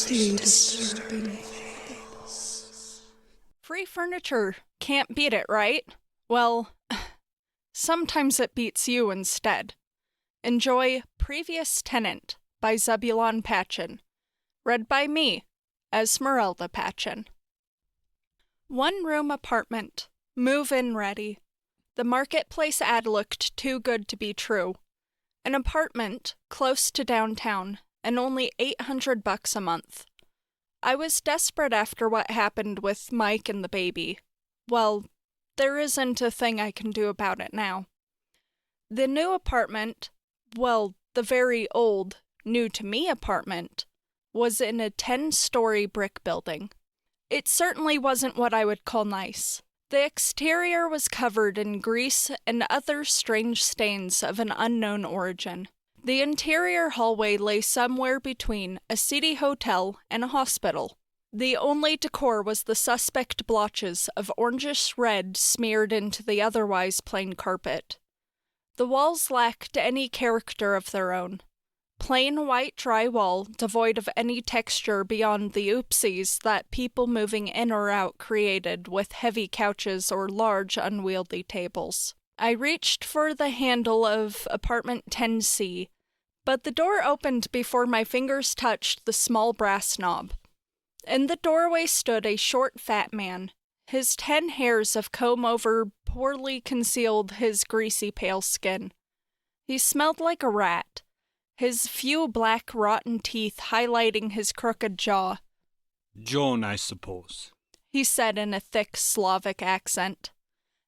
disturbing. Free furniture. Can't beat it, right? Well, sometimes it beats you instead. Enjoy Previous Tenant by Zebulon Patchen. Read by me, Esmeralda Patchen. One-room apartment. Move-in ready. The marketplace ad looked too good to be true. An apartment close to downtown and only $800 a month. I was desperate after what happened with Mike and the baby. Well, there isn't a thing I can do about it now. The new apartment, well, the very old, new-to-me apartment, was in a 10-story brick building. It certainly wasn't what I would call nice. The exterior was covered in grease and other strange stains of an unknown origin. The interior hallway lay somewhere between a seedy hotel and a hospital. The only decor was the suspect blotches of orangish red smeared into the otherwise plain carpet. The walls lacked any character of their own. Plain white drywall devoid of any texture beyond the oopsies that people moving in or out created with heavy couches or large unwieldy tables. I reached for the handle of apartment 10C, but the door opened before my fingers touched the small brass knob. In the doorway stood a short, fat man. His 10 hairs of comb-over poorly concealed his greasy, pale skin. He smelled like a rat, his few black, rotten teeth highlighting his crooked jaw. "John, I suppose," he said in a thick Slavic accent.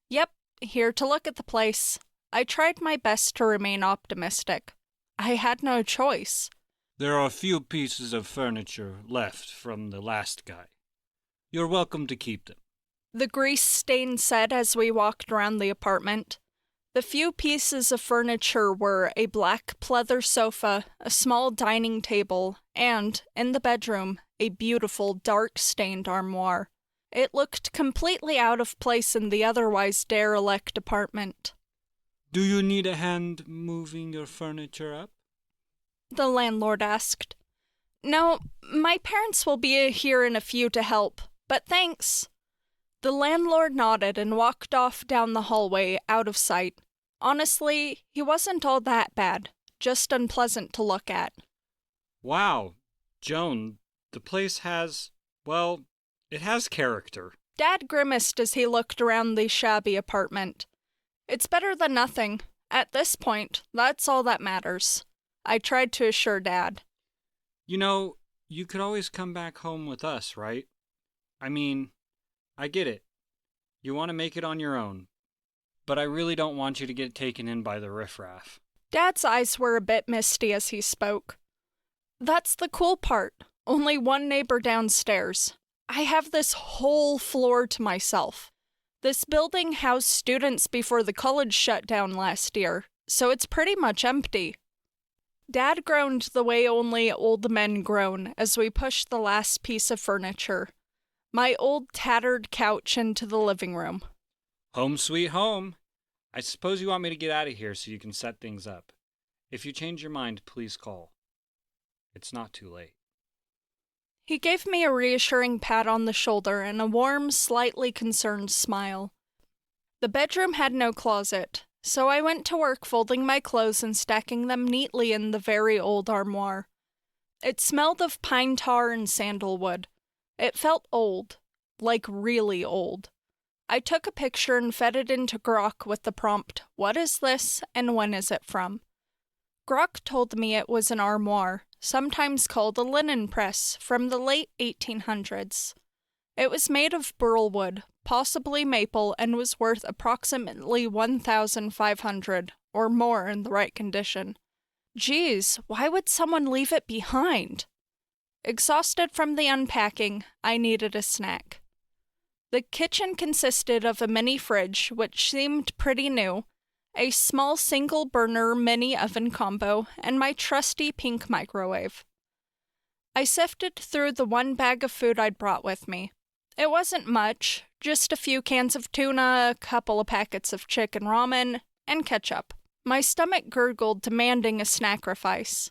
"Yep, here to look at the place." I tried my best to remain optimistic. I had no choice. "There are a few pieces of furniture left from the last guy. You're welcome to keep them," the grease stain said as we walked around the apartment. The few pieces of furniture were a black pleather sofa, a small dining table, and, in the bedroom, a beautiful dark-stained armoire. It looked completely out of place in the otherwise derelict apartment. "Do you need a hand moving your furniture up?" the landlord asked. "No, my parents will be here in a few to help, but thanks." The landlord nodded and walked off down the hallway, out of sight. Honestly, he wasn't all that bad, just unpleasant to look at. "Wow, Joan, the place has, well, it has character." Dad grimaced as he looked around the shabby apartment. "It's better than nothing. At this point, that's all that matters," I tried to assure Dad. "You know, you could always come back home with us, right? I mean, I get it. You want to make it on your own. But I really don't want you to get taken in by the riffraff." Dad's eyes were a bit misty as he spoke. "That's the cool part. Only one neighbor downstairs. I have this whole floor to myself. This building housed students before the college shut down last year, so it's pretty much empty." Dad groaned the way only old men groan as we pushed the last piece of furniture, my old tattered couch, into the living room. "Home sweet home. I suppose you want me to get out of here so you can set things up. If you change your mind, please call. It's not too late." He gave me a reassuring pat on the shoulder and a warm, slightly concerned smile. The bedroom had no closet, so I went to work folding my clothes and stacking them neatly in the very old armoire. It smelled of pine tar and sandalwood. It felt old, like really old. I took a picture and fed it into Grok with the prompt, "What is this, and when is it from?" Grok told me it was an armoire, sometimes called a linen press, from the late 1800s. It was made of burl wood, possibly maple, and was worth approximately $1,500, or more in the right condition. Geez, why would someone leave it behind? Exhausted from the unpacking, I needed a snack. The kitchen consisted of a mini fridge, which seemed pretty new, a small single-burner mini-oven combo, and my trusty pink microwave. I sifted through the one bag of food I'd brought with me. It wasn't much, just a few cans of tuna, a couple of packets of chicken ramen, and ketchup. My stomach gurgled, demanding a sacrifice.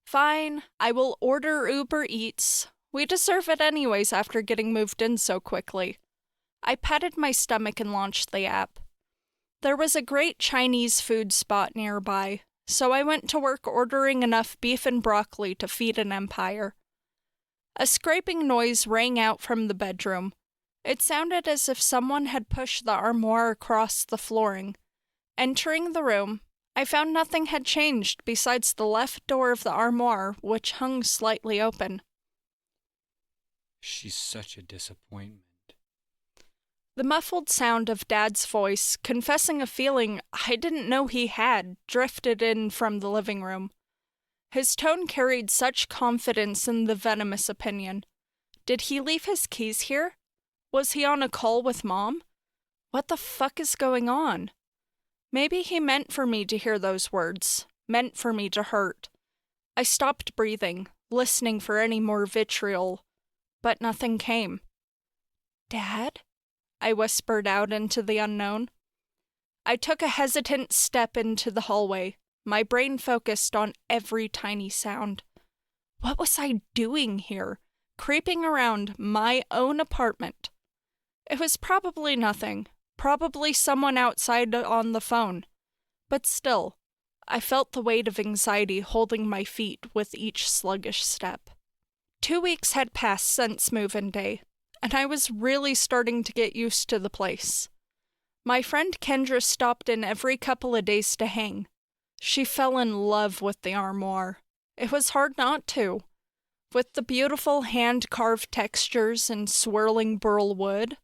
Fine, I will order Uber Eats, We deserve it anyways after getting moved in so quickly. I patted my stomach and launched the app. There was a great Chinese food spot nearby, so I went to work ordering enough beef and broccoli to feed an empire. A scraping noise rang out from the bedroom. It sounded as if someone had pushed the armoire across the flooring. Entering the room, I found nothing had changed besides the left door of the armoire, which hung slightly open. She's such a disappointment. The muffled sound of Dad's voice, confessing a feeling I didn't know he had, drifted in from the living room. His tone carried such confidence in the venomous opinion. Did he leave his keys here? Was he on a call with Mom? What the fuck is going on? Maybe he meant for me to hear those words, meant for me to hurt. I stopped breathing, listening for any more vitriol, but nothing came. Dad? I whispered out into the unknown. I took a hesitant step into the hallway, my brain focused on every tiny sound. What was I doing here, creeping around my own apartment? It was probably nothing, probably someone outside on the phone. But still, I felt the weight of anxiety holding my feet with each sluggish step. 2 weeks had passed since move-in day, and I was really starting to get used to the place. My friend Kendra stopped in every couple of days to hang. She fell in love with the armoire. It was hard not to. With the beautiful hand-carved textures and swirling burl wood.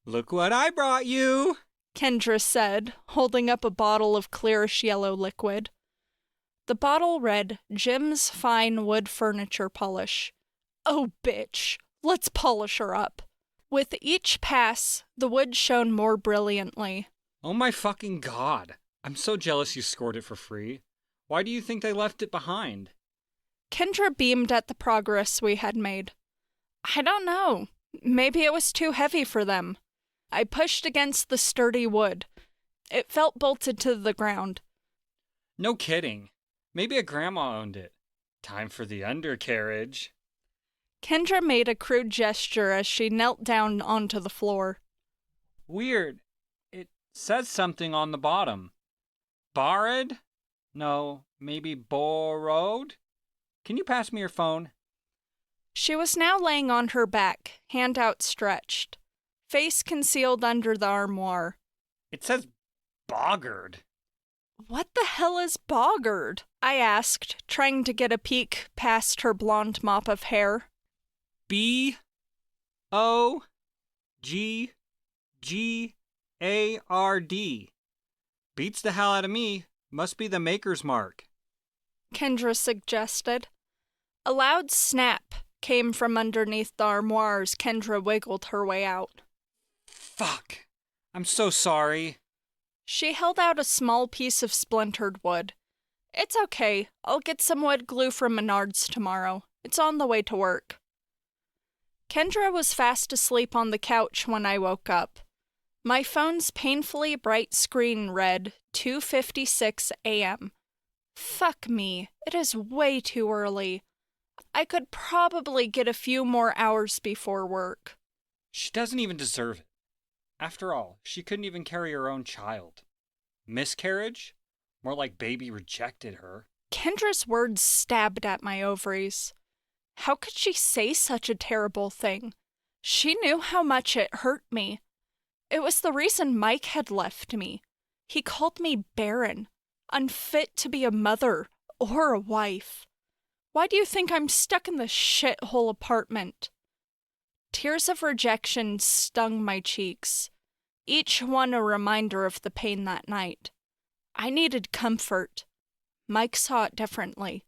Look what I brought you, Kendra said, holding up a bottle of clearish yellow liquid. The bottle read, Jim's Fine Wood Furniture Polish. Oh, bitch. Let's polish her up. With each pass, the wood shone more brilliantly. Oh my fucking god. I'm so jealous you scored it for free. Why do you think they left it behind? Kendra beamed at the progress we had made. I don't know. Maybe it was too heavy for them. I pushed against the sturdy wood. It felt bolted to the ground. No kidding. Maybe a grandma owned it. Time for the undercarriage. Kendra made a crude gesture as she knelt down onto the floor. Weird. It says something on the bottom. Borrowed? No, maybe borrowed? Can you pass me your phone? She was now laying on her back, hand outstretched, face concealed under the armoire. It says boggered. What the hell is boggered? I asked, trying to get a peek past her blonde mop of hair. B-O-G-G-A-R-D. Beats the hell out of me. Must be the maker's mark. Kendra suggested. A loud snap came from underneath the armoire as Kendra wiggled her way out. Fuck. I'm so sorry. She held out a small piece of splintered wood. It's okay. I'll get some wood glue from Menards tomorrow. It's on the way to work. Kendra was fast asleep on the couch when I woke up. My phone's painfully bright screen read 2:56 a.m. Fuck me. It is way too early. I could probably get a few more hours before work. She doesn't even deserve it. After all, she couldn't even carry her own child. Miscarriage? More like baby rejected her. Kendra's words stabbed at my ovaries. How could she say such a terrible thing? She knew how much it hurt me. It was the reason Mike had left me. He called me barren, unfit to be a mother or a wife. Why do you think I'm stuck in this shithole apartment? Tears of rejection stung my cheeks, each one a reminder of the pain that night. I needed comfort. Mike saw it differently.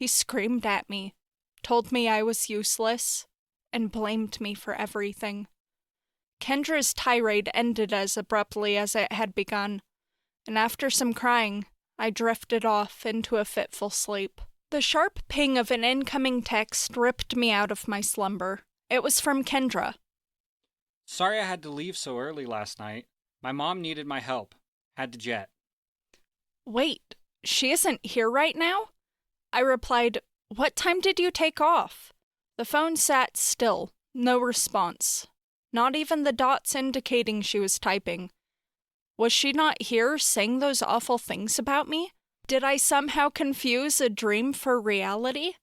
He screamed at me, told me I was useless, and blamed me for everything. Kendra's tirade ended as abruptly as it had begun, and after some crying, I drifted off into a fitful sleep. The sharp ping of an incoming text ripped me out of my slumber. It was from Kendra. Sorry I had to leave so early last night. My mom needed my help. Had to jet. Wait, she isn't here right now? I replied, What time did you take off? The phone sat still, no response. Not even the dots indicating she was typing. Was she not here saying those awful things about me? Did I somehow confuse a dream for reality?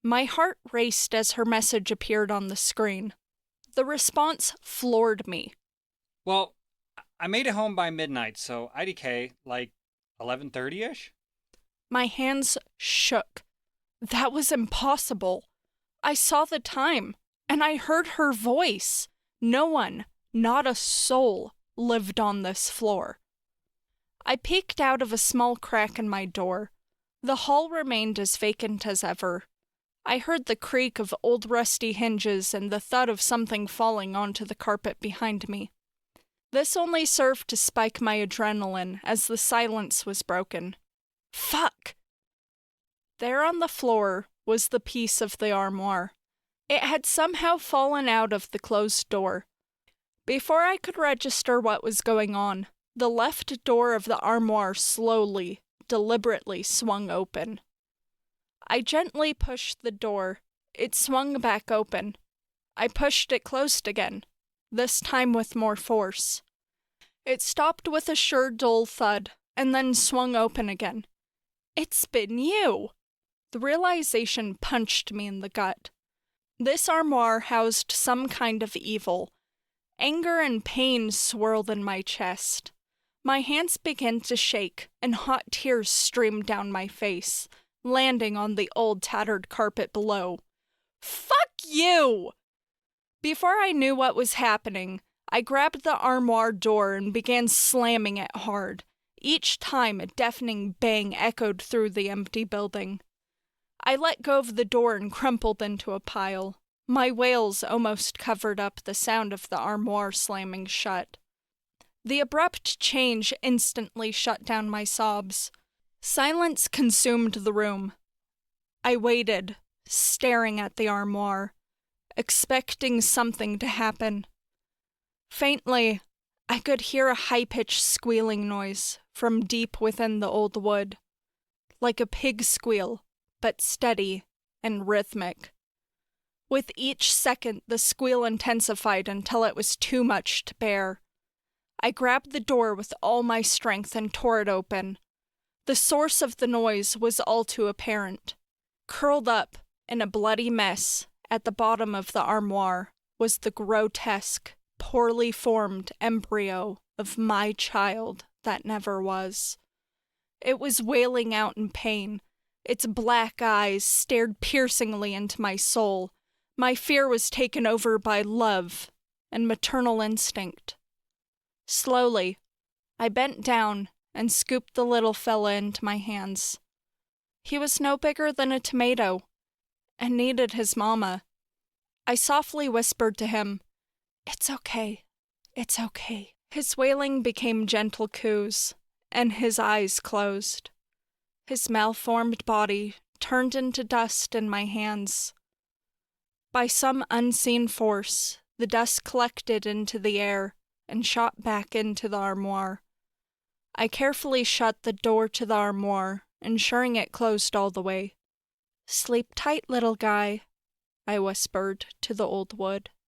My heart raced as her message appeared on the screen. The response floored me. Well, I made it home by midnight, so IDK, like 11:30-ish? My hands shook. That was impossible. I saw the time, and I heard her voice. No one, not a soul, lived on this floor. I peeked out of a small crack in my door. The hall remained as vacant as ever. I heard the creak of old rusty hinges and the thud of something falling onto the carpet behind me. This only served to spike my adrenaline as the silence was broken. Fuck! There on the floor was the piece of the armoire. It had somehow fallen out of the closed door. Before I could register what was going on, the left door of the armoire slowly, deliberately swung open. I gently pushed the door. It swung back open. I pushed it closed again, this time with more force. It stopped with a sure dull thud, and then swung open again. It's been you! The realization punched me in the gut. This armoire housed some kind of evil. Anger and pain swirled in my chest. My hands began to shake, and hot tears streamed down my face, landing on the old tattered carpet below. Fuck you! Before I knew what was happening, I grabbed the armoire door and began slamming it hard. Each time a deafening bang echoed through the empty building. I let go of the door and crumpled into a pile. My wails almost covered up the sound of the armoire slamming shut. The abrupt change instantly shut down my sobs. Silence consumed the room. I waited, staring at the armoire, expecting something to happen. Faintly, I could hear a high-pitched squealing noise from deep within the old wood, like a pig squeal, but steady and rhythmic. With each second, the squeal intensified until it was too much to bear. I grabbed the door with all my strength and tore it open. The source of the noise was all too apparent. Curled up in a bloody mess at the bottom of the armoire was the grotesque, poorly formed embryo of my child that never was. It was wailing out in pain. Its black eyes stared piercingly into my soul. My fear was taken over by love and maternal instinct. Slowly, I bent down and scooped the little fella into my hands. He was no bigger than a tomato and needed his mama. I softly whispered to him, "It's okay, it's okay." His wailing became gentle coos, and his eyes closed. His malformed body turned into dust in my hands. By some unseen force, the dust collected into the air and shot back into the armoire. I carefully shut the door to the armoire, ensuring it closed all the way. "Sleep tight, little guy," I whispered to the old wood.